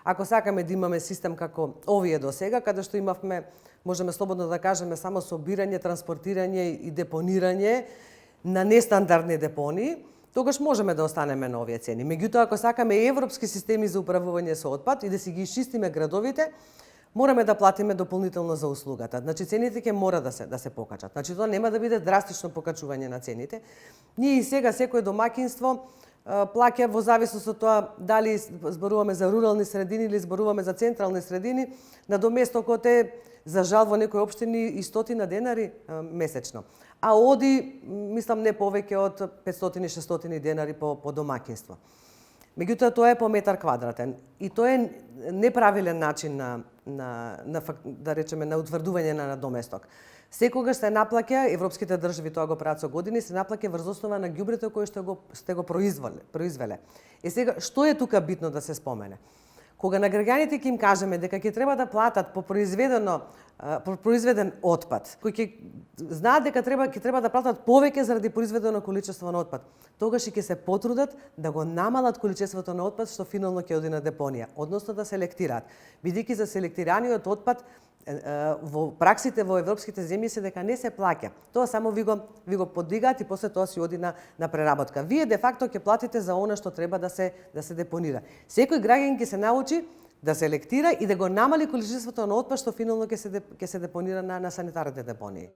Ако сакаме да имаме систем како овие до сега, каде што имавме, можеме слободно да кажеме, само собирање, транспортирање и депонирање на нестандардни депонии, тогаш можеме да останеме на овие цени. Меѓутоа, ако сакаме европски системи за управување со отпад и да си ги изчистиме градовите, мораме да платиме дополнително за услугата. Значи цените ќе мора да се покачат. Значи тоа нема да биде драстично покачување на цените. Ние и сега секој домаќинство плаќа во зависност од тоа дали зборуваме за рурални средини или зборуваме за централни средини, на доместокот е за жал во некои општини и 100 денари месечно. А оди, мислам, не повеќе од 500-600 денари по домаќинство. Меѓутоа, тоа е по метар квадратен. И тоа е неправилен начин да речеме, на утврдување на доместок. Секогаш се наплаќа, европските држави тоа го прават со години, се наплаќа врз основа на ѓубрето кое што сте го произвеле. Сега, што е тука битно да се спомене? Кога на граѓаните ќе им кажеме дека ќе треба да платат по произведен отпад, кој ќе знаат дека ќе треба да платат повеќе заради произведено количество на отпад, тогаш и ќе се потрудат да го намалат количеството на отпад што финално ќе оди на депонија, односно да селектираат. Бидејќи за селектираниот отпад во праксите во европските земји се дека не се плаќа. Тоа само ви го подигаат и после тоа си оди на преработка. Вие де факто ќе платите за она што треба да се депонира. Секој граѓанин ќе се научи да селектира и да го намали количеството на отпад што финално ќе се депонира на санитарните депонии.